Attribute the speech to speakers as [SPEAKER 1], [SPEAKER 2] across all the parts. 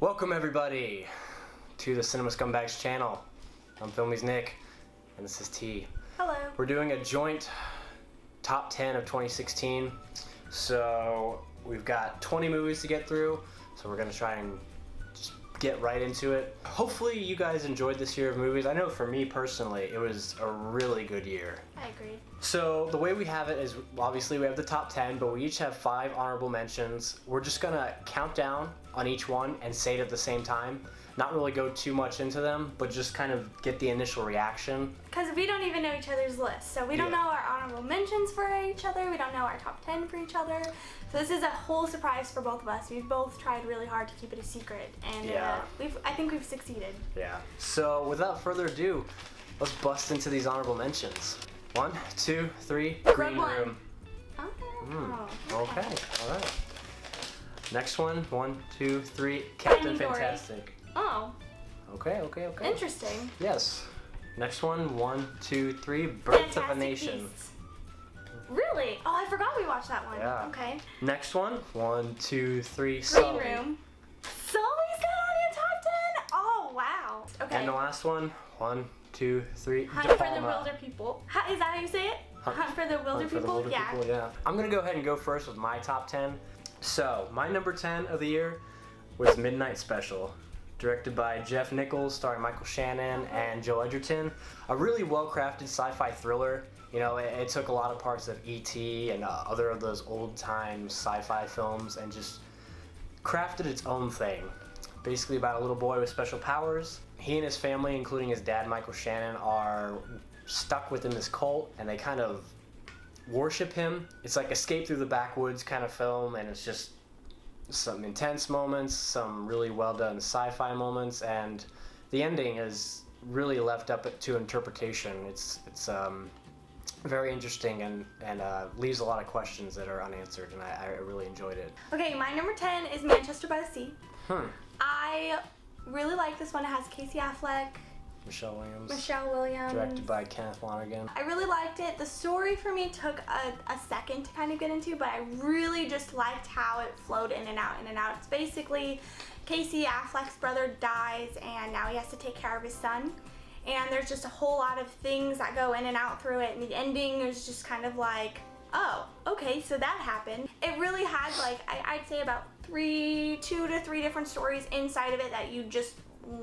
[SPEAKER 1] Welcome everybody to the Cinema Scumbags channel. I'm Filmies Nick, and this is T.
[SPEAKER 2] Hello.
[SPEAKER 1] We're doing a joint top 10 of 2016. So we've got 20 movies to get through, so we're gonna try and just get right into it. Hopefully you guys enjoyed this year of movies. I know for me personally, it was a really good year.
[SPEAKER 2] I agree.
[SPEAKER 1] So the way we have it is, obviously we have the top 10, but we each have 5 honorable mentions. We're just gonna count down on each one and say it at the same time. Not really go too much into them, but just kind of get the initial reaction.
[SPEAKER 2] Because we don't even know each other's lists, so we don't know our honorable mentions for each other, we don't know our top 10 for each other. So this is a whole surprise for both of us. We've both tried really hard to keep it a secret, and I think we've succeeded.
[SPEAKER 1] Yeah. So without further ado, let's bust into these honorable mentions. 1, 2, 3, Green Room.
[SPEAKER 2] Oh.
[SPEAKER 1] Okay, alright. Next one, 1, 2, 3, Captain Fantastic.
[SPEAKER 2] Oh.
[SPEAKER 1] Okay.
[SPEAKER 2] Interesting.
[SPEAKER 1] Yes. Next one, 1, 2, 3, Birth of a Nation.
[SPEAKER 2] Beasts. Really? Oh, I forgot we watched that one.
[SPEAKER 1] Yeah.
[SPEAKER 2] Okay.
[SPEAKER 1] Next one, 1, 2, 3,
[SPEAKER 2] Green
[SPEAKER 1] Sully.
[SPEAKER 2] Room. Sully's got on your top 10? Oh, wow. Okay.
[SPEAKER 1] And the last one, 1, 2, 3,
[SPEAKER 2] Hunt
[SPEAKER 1] De
[SPEAKER 2] for the
[SPEAKER 1] Palma.
[SPEAKER 2] Wilder People. Is that how you say it? Hunt for the Wilder
[SPEAKER 1] Hunt for the
[SPEAKER 2] People?
[SPEAKER 1] Wilder People, yeah. I'm gonna go ahead and go first with my top 10. So, my number 10 of the year was Midnight Special, directed by Jeff Nichols, starring Michael Shannon and Joe Edgerton. A really well-crafted sci-fi thriller. You know, it took a lot of parts of E.T. and other of those old-time sci-fi films and just crafted its own thing. Basically about a little boy with special powers. He and his family, including his dad, Michael Shannon, are stuck within this cult, and they kind of worship him. It's like Escape Through the Backwoods kind of film, and it's just some intense moments, some really well done sci-fi moments, and the ending is really left up to interpretation. It's very interesting and leaves a lot of questions that are unanswered, and I really enjoyed it.
[SPEAKER 2] Okay, my number 10 is Manchester by the Sea. I really like this one. It has Cassie Affleck,
[SPEAKER 1] Michelle
[SPEAKER 2] Williams.
[SPEAKER 1] Directed by Kenneth Lonergan.
[SPEAKER 2] I really liked it. The story for me took a second to kind of get into, but I really just liked how it flowed in and out. It's basically Casey Affleck's brother dies, and now he has to take care of his son. And there's just a whole lot of things that go in and out through it, and the ending is just kind of like, oh, okay, so that happened. It really had, like, I'd say about 2 to 3 different stories inside of it that you just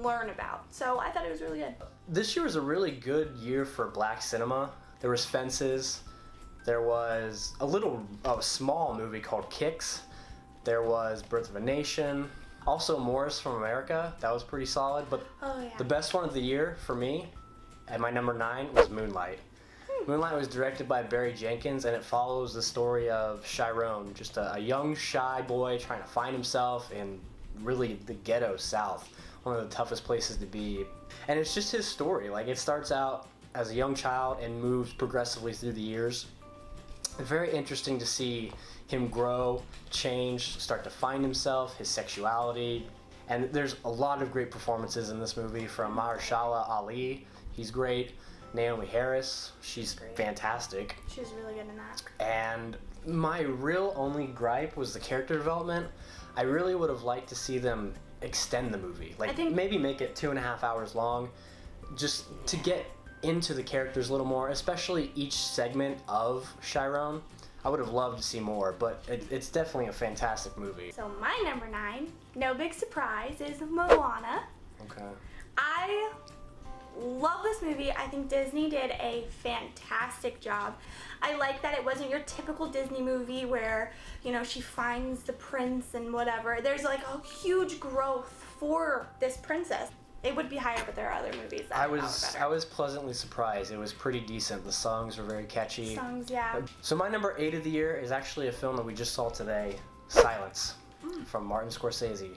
[SPEAKER 2] learn about. So I thought it was really good.
[SPEAKER 1] This year was a really good year for black cinema. There was Fences. There was a small movie called Kicks. There was Birth of a Nation. Also Morris from America. That was pretty solid. But the best one of the year for me, at my number 9, was Moonlight. Moonlight was directed by Barry Jenkins, and it follows the story of Chiron, just a young, shy boy trying to find himself in really the ghetto South. One of the toughest places to be. And it's just his story. Like, it starts out as a young child and moves progressively through the years. Very interesting to see him grow, change, start to find himself, his sexuality. And there's a lot of great performances in this movie from Mahershala Ali. He's great. Naomi Harris, she's fantastic.
[SPEAKER 2] She's really good in that.
[SPEAKER 1] And my real only gripe was the character development. I really would have liked to see them extend the movie. Like, maybe make it 2.5 hours long, just to get into the characters a little more, especially each segment of Chiron. I would have loved to see more, but it's definitely a fantastic movie.
[SPEAKER 2] So my number 9, no big surprise, is Moana.
[SPEAKER 1] Okay.
[SPEAKER 2] I love this movie. I think Disney did a fantastic job. I like that it wasn't your typical Disney movie where, you know, she finds the prince and whatever. There's like a huge growth for this princess. It would be higher, but there are other movies that are better.
[SPEAKER 1] I was pleasantly surprised. It was pretty decent. The songs were very catchy.
[SPEAKER 2] Songs, yeah.
[SPEAKER 1] So my number 8 of the year is actually a film that we just saw today, Silence, from Martin Scorsese.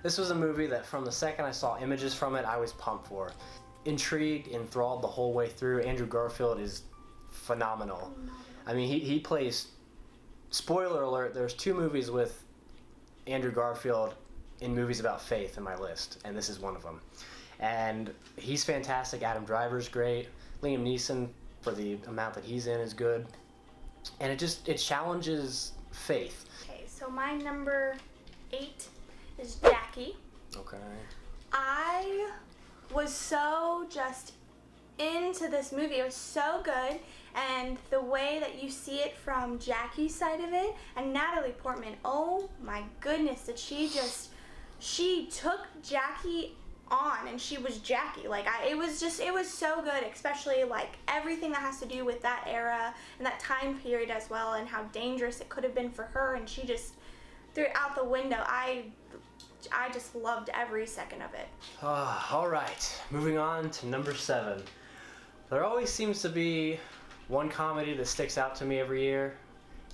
[SPEAKER 1] This was a movie that from the second I saw images from it, I was pumped for. Intrigued, enthralled the whole way through. Andrew Garfield is phenomenal. I mean, he plays, spoiler alert, there's 2 movies with Andrew Garfield in movies about faith in my list, and this is one of them. And he's fantastic. Adam Driver's great. Liam Neeson, for the amount that he's in, is good. And it challenges faith.
[SPEAKER 2] Okay, so my number 8 is Jackie. was so just into this movie. It was so good, and the way that you see it from Jackie's side of it, and Natalie Portman, oh my goodness, that she took Jackie on, and she was Jackie. Like, it was so good, especially like everything that has to do with that era and that time period as well, and how dangerous it could have been for her, and she just threw it out the window. I just loved every second of it.
[SPEAKER 1] All right, moving on to number 7. There always seems to be one comedy that sticks out to me every year,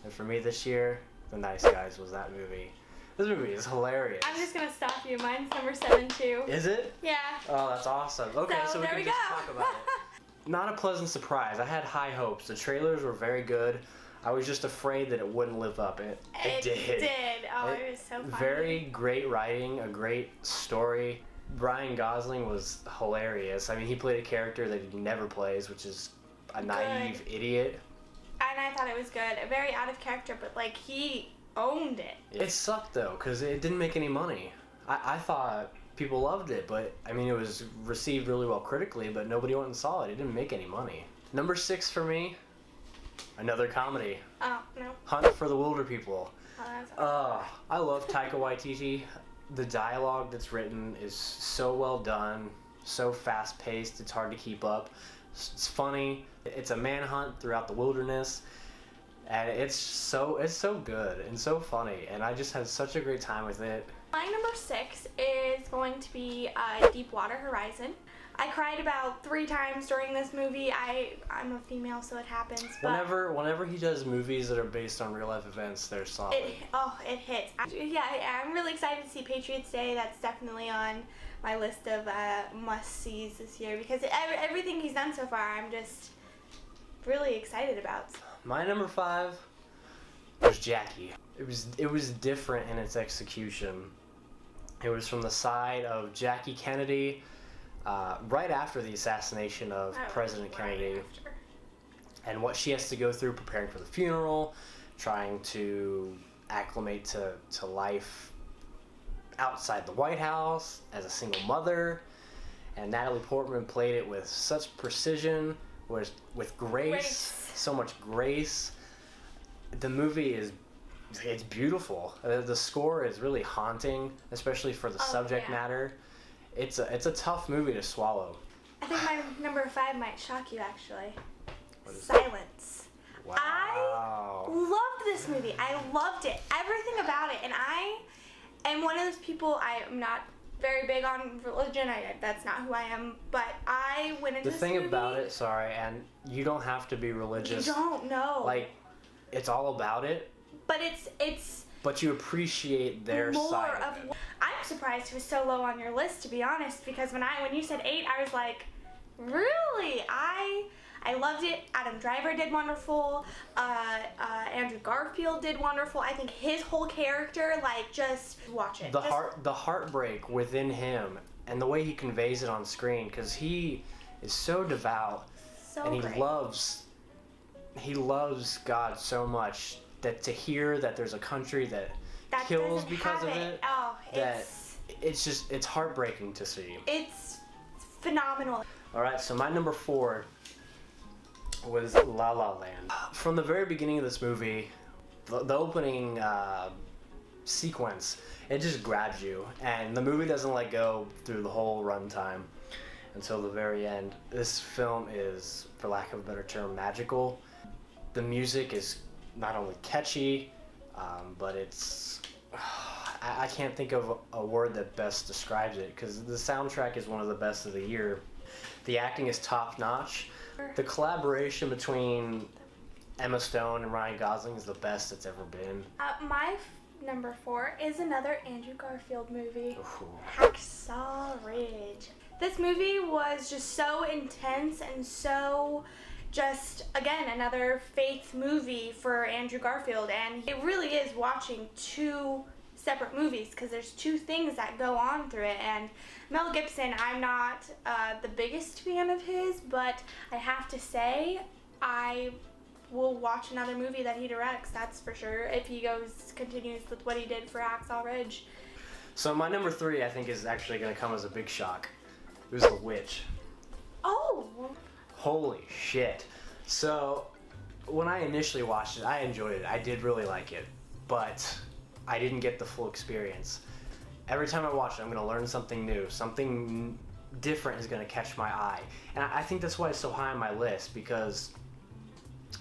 [SPEAKER 1] and for me this year, The Nice Guys was that movie. This movie is hilarious.
[SPEAKER 2] I'm just gonna stop you. Mine's number 7 too.
[SPEAKER 1] Is it?
[SPEAKER 2] Yeah.
[SPEAKER 1] Oh, that's awesome. Okay, so we
[SPEAKER 2] there
[SPEAKER 1] can
[SPEAKER 2] we
[SPEAKER 1] just
[SPEAKER 2] go.
[SPEAKER 1] talk about it. Not a pleasant surprise. I had high hopes. The trailers were very good. I was just afraid that it wouldn't live up. It did.
[SPEAKER 2] Oh, it was so funny.
[SPEAKER 1] Very great writing, a great story. Ryan Gosling was hilarious. I mean, he played a character that he never plays, which is a naive idiot.
[SPEAKER 2] And I thought it was good. Very out of character, but like he owned it.
[SPEAKER 1] It sucked though, because it didn't make any money. I thought people loved it, but I mean, it was received really well critically, but nobody went and saw it. It didn't make any money. Number 6 for me, another comedy.
[SPEAKER 2] Oh, no.
[SPEAKER 1] Hunt for the Wilder People.
[SPEAKER 2] Oh, that's
[SPEAKER 1] I love Taika Waititi. The dialogue that's written is so well done, so fast-paced, it's hard to keep up. It's funny. It's a manhunt throughout the wilderness, and it's so good and so funny, and I just had such a great time with it.
[SPEAKER 2] My number 6 is going to be Deepwater Horizon. I cried about 3 times during this movie. I'm a female, so it happens. But
[SPEAKER 1] Whenever he does movies that are based on real life events, they're solid.
[SPEAKER 2] it hits. I'm really excited to see Patriots Day. That's definitely on my list of must-sees this year, because everything he's done so far, I'm just really excited about.
[SPEAKER 1] My number 5 was Jackie. It was different in its execution. It was from the side of Jackie Kennedy, right after the assassination of President Kennedy, and what she has to go through preparing for the funeral, trying to acclimate to life outside the White House as a single mother. And Natalie Portman played it with such precision, with grace, so much grace. The movie it's beautiful. The score is really haunting, especially for the subject matter. It's a tough movie to swallow.
[SPEAKER 2] I think my number 5 might shock you, actually. Silence.
[SPEAKER 1] Wow.
[SPEAKER 2] I loved this movie. I loved it. Everything about it. And I am one of those people, I am not very big on religion. That's not who I am. But I went into this movie.
[SPEAKER 1] The thing about it, and you don't have to be religious.
[SPEAKER 2] You don't know.
[SPEAKER 1] Like, it's all about it.
[SPEAKER 2] But it's
[SPEAKER 1] But you appreciate their side of it.
[SPEAKER 2] I'm surprised it was so low on your list, to be honest, because when you said 8, I was like, really? I loved it. Adam Driver did wonderful. Andrew Garfield did wonderful. I think his whole character, like, just watch it.
[SPEAKER 1] The heartbreak within him and the way he conveys it on screen, because he is so devout, and he loves God so much that to hear that there's a country that kills because of it, it's heartbreaking to see.
[SPEAKER 2] It's phenomenal.
[SPEAKER 1] All right, so my number 4 was La La Land. From the very beginning of this movie, the opening sequence, it just grabs you, and the movie doesn't let go through the whole runtime until the very end. This film is, for lack of a better term, magical. The music is not only catchy, but it's... I can't think of a word that best describes it, because the soundtrack is one of the best of the year. The acting is top-notch. The collaboration between Emma Stone and Ryan Gosling is the best it's ever been.
[SPEAKER 2] My number 4 is another Andrew Garfield movie,
[SPEAKER 1] Ooh.
[SPEAKER 2] Hacksaw Ridge. This movie was just so intense and so... just, again, another faith movie for Andrew Garfield, and it really is watching 2 separate movies, because there's 2 things that go on through it. And Mel Gibson, I'm not the biggest fan of his, but I have to say I will watch another movie that he directs, that's for sure, if he continues with what he did for Hacksaw Ridge.
[SPEAKER 1] So my number 3, I think, is actually going to come as a big shock. It was The Witch.
[SPEAKER 2] Oh.
[SPEAKER 1] Holy shit. So, when I initially watched it, I enjoyed it. I did really like it. But I didn't get the full experience. Every time I watch it, I'm going to learn something new. Something different is going to catch my eye. And I think that's why it's so high on my list, because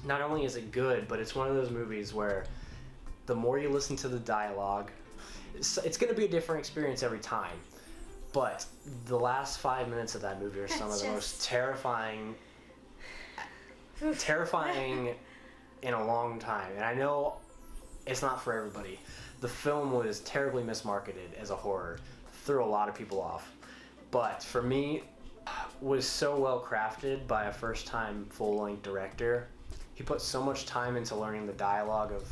[SPEAKER 1] not only is it good, but it's one of those movies where the more you listen to the dialogue, it's going to be a different experience every time. But the last 5 minutes of that movie are some of the most terrifying in a long time. And I know it's not for everybody. The film was terribly mismarketed as a horror, threw a lot of people off. But for me, was so well crafted by a first-time full-length director. He put so much time into learning the dialogue of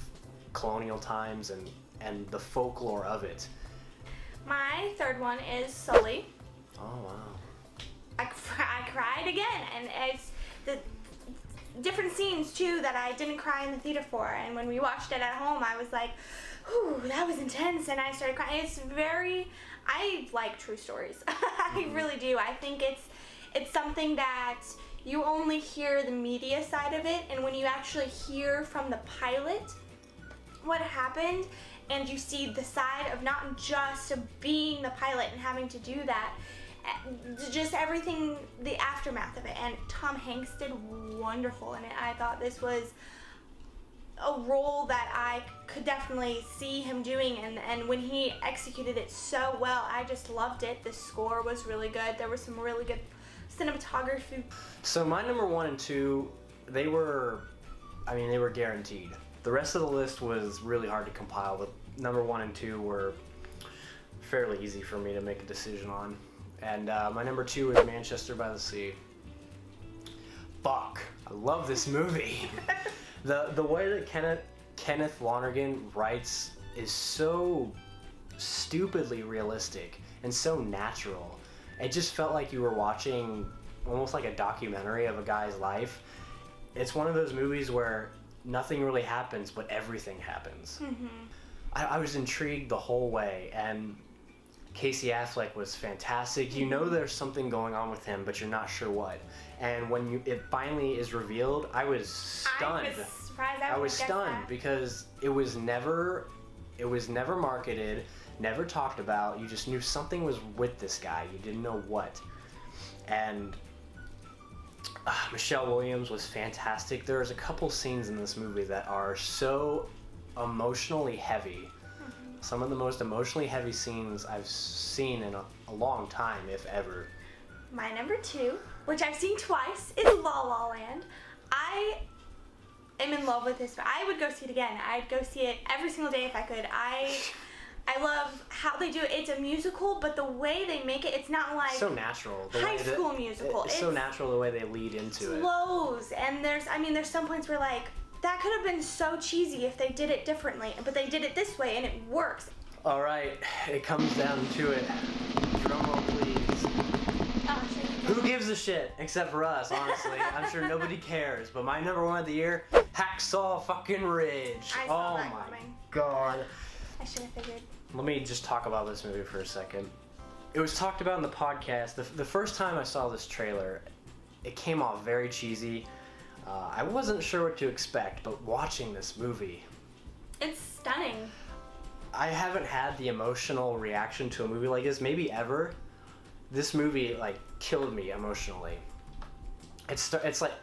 [SPEAKER 1] colonial times and the folklore of it.
[SPEAKER 2] My third one is Sully.
[SPEAKER 1] Oh, wow.
[SPEAKER 2] I cried again, and it's the different scenes too that I didn't cry in the theater for, and when we watched it at home I was like, ooh, that was intense, and I started crying. I like true stories. I really do. I think it's something that you only hear the media side of it, and when you actually hear from the pilot what happened, and you see the side of not just being the pilot and having to do that, just everything, the aftermath of it. And Tom Hanks did wonderful in it. I thought this was a role that I could definitely see him doing, and when he executed it so well, I just loved it. The score was really good. There was some really good cinematography.
[SPEAKER 1] So my number 1 and 2, they were guaranteed. The rest of the list was really hard to compile, but number 1 and 2 were fairly easy for me to make a decision on. And my number 2 is Manchester by the Sea. Fuck, I love this movie. The way that Kenneth Lonergan writes is so stupidly realistic and so natural. It just felt like you were watching almost like a documentary of a guy's life. It's one of those movies where nothing really happens, but everything happens. Mm-hmm. I was intrigued the whole way, and Casey Affleck was fantastic. You know there's something going on with him, but you're not sure what. And when it finally is revealed, I was stunned.
[SPEAKER 2] I was surprised.
[SPEAKER 1] I was stunned because it was never marketed, never talked about. You just knew something was with this guy. You didn't know what. And Michelle Williams was fantastic. There's a couple scenes in this movie that are so emotionally heavy. Mm-hmm. Some of the most emotionally heavy scenes I've seen in a long time, if ever.
[SPEAKER 2] My number 2, which I've seen twice, is La La Land. I am in love with this. I would go see it again. I'd go see it every single day if I could. I love how they do it. It's a musical, but the way they make it, it's not like
[SPEAKER 1] so natural.
[SPEAKER 2] High School Musical.
[SPEAKER 1] It's so natural the way they lead into it.
[SPEAKER 2] Flows, and there's some points where like that could have been so cheesy if they did it differently, but they did it this way and it works.
[SPEAKER 1] All right, it comes down to it. Drum roll, please. Who gives a shit except for us, honestly? I'm sure nobody cares. But my number 1 of the year, Hacksaw fucking Ridge.
[SPEAKER 2] I saw that
[SPEAKER 1] my
[SPEAKER 2] coming.
[SPEAKER 1] God.
[SPEAKER 2] I should have figured.
[SPEAKER 1] Let me just talk about this movie for a second. It was talked about in the podcast. The first time I saw this trailer, it came off very cheesy. I wasn't sure what to expect, but watching this movie,
[SPEAKER 2] it's stunning.
[SPEAKER 1] I haven't had the emotional reaction to a movie like this, maybe ever. This movie like killed me emotionally. It's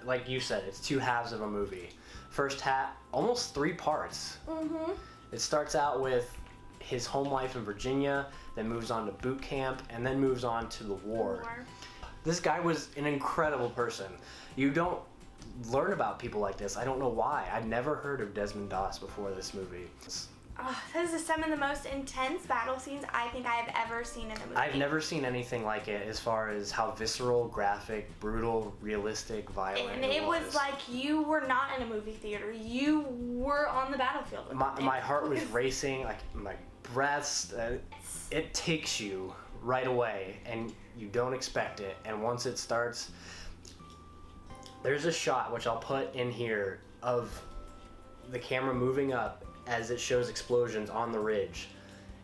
[SPEAKER 1] like you said, it's 2 halves of a movie. First half, almost 3 parts. Mm-hmm. It starts out with his home life in Virginia, then moves on to boot camp, and then moves on to the war. This guy was an incredible person. You don't learn about people like this. I don't know why. I'd never heard of Desmond Doss before this movie.
[SPEAKER 2] This is some of the most intense battle scenes I think I have ever seen in a movie.
[SPEAKER 1] I've never seen anything like it as far as how visceral, graphic, brutal, realistic, violent
[SPEAKER 2] it was like you were not in a movie theater. You were on the battlefield.
[SPEAKER 1] My heart was racing, like my breaths. It takes you right away, and you don't expect it. And once it starts, there's a shot, which I'll put in here, of the camera moving up as it shows explosions on the ridge.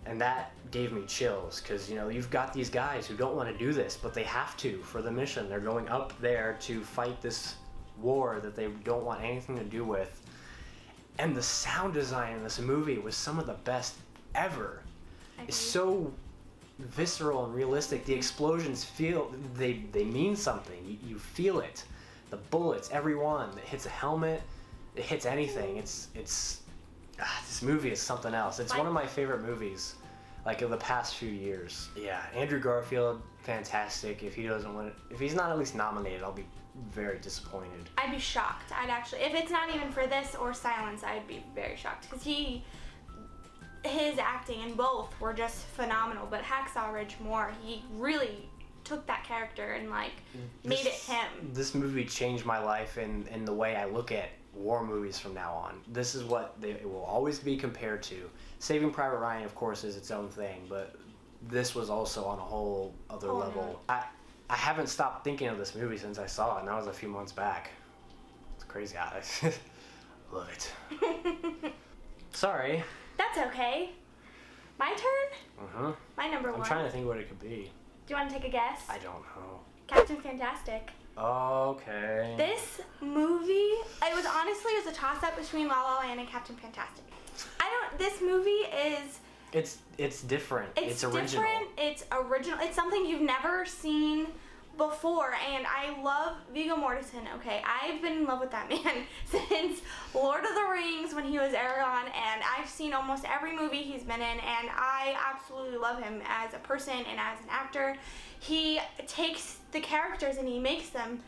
[SPEAKER 1] And that gave me chills because, you know, you've got these guys who don't want to do this, but they have to for the mission. They're going up there to fight this war that they don't want anything to do with. And the sound design in this movie was some of the best ever. It's so visceral and realistic. The explosions they mean something. You feel it. The bullets, every one that hits a helmet, it hits anything. This movie is something else. It's one of my favorite movies, like, of the past few years. Yeah, Andrew Garfield, fantastic. If he doesn't win, if he's not at least nominated, I'll be very disappointed.
[SPEAKER 2] I'd be shocked. I'd actually, if it's not even for this or Silence, I'd be very shocked because his acting in both were just phenomenal. But Hacksaw Ridge more, he really took that character and made it him.
[SPEAKER 1] This movie changed my life in the way I look at war movies from now on. This is what it will always be compared to. Saving Private Ryan, of course, is its own thing, but this was also on a whole other level. I haven't stopped thinking of this movie since I saw it, and that was a few months back. It's crazy. I love it. Sorry.
[SPEAKER 2] That's okay. My turn?
[SPEAKER 1] Uh-huh.
[SPEAKER 2] My number one.
[SPEAKER 1] I'm trying to think what it could be.
[SPEAKER 2] Do you want to take a guess?
[SPEAKER 1] I don't know.
[SPEAKER 2] Captain Fantastic.
[SPEAKER 1] Okay.
[SPEAKER 2] This movie, it was a toss-up between La La Land and Captain Fantastic. This movie is...
[SPEAKER 1] It's different. It's original.
[SPEAKER 2] It's original. It's something you've never seen before, and I love Viggo Mortensen. Okay, I've been in love with that man since Lord of the Rings when he was Aragorn, and I've seen almost every movie he's been in, and I absolutely love him as a person and as an actor. He takes the characters and he makes them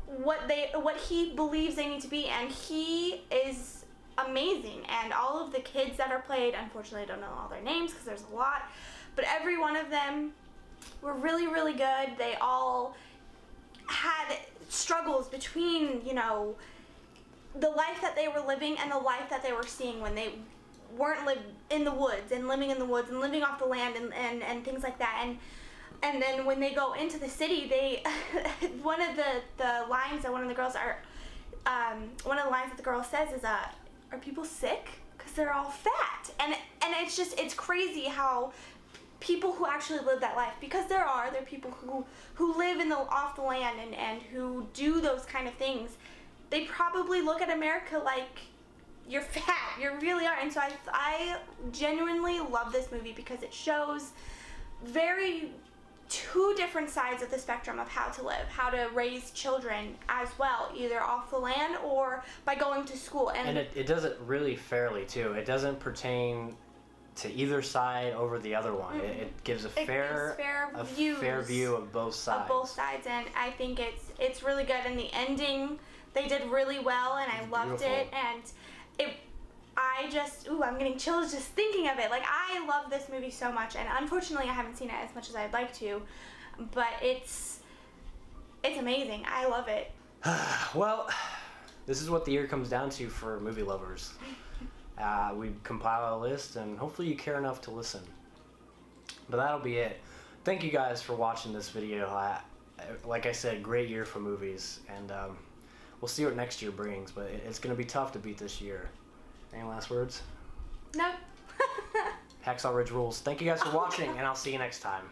[SPEAKER 2] what he believes they need to be, and he is amazing. And all of the kids that are played, unfortunately I don't know all their names because there's a lot, but every one of them were really, really good. They all had struggles between, you know, the life that they were living and the life that they were seeing when they weren't in the woods and living in the woods and living off the land and things like that. And then when they go into the city, they one of the lines that one of the girls one of the lines that the girl says is, "Are people sick? Because they're all fat." And it's crazy how people who actually live that life, because there are people who live off the land and who do those kind of things, they probably look at America like, you're fat, you really are. And so I genuinely love this movie because it shows two different sides of the spectrum of how to live, how to raise children as well, either off the land or by going to school. And
[SPEAKER 1] it does it really fairly too. It doesn't pertain to either side over the other one. Mm-hmm. It gives a fair view of both sides. And I think it's really good. And the ending, they did really well, and I loved it. And I'm getting chills just thinking of it. Like, I love this movie so much, and unfortunately I haven't seen it as much as I'd like to, but it's amazing. I love it. Well, this is what the year comes down to for movie lovers. We compile a list, and hopefully you care enough to listen. But that'll be it. Thank you guys for watching this video. Like I said, great year for movies, and we'll see what next year brings, but it's going to be tough to beat this year. Any last words?
[SPEAKER 2] Nope.
[SPEAKER 1] Hacksaw Ridge rules. Thank you guys for watching, and I'll see you next time.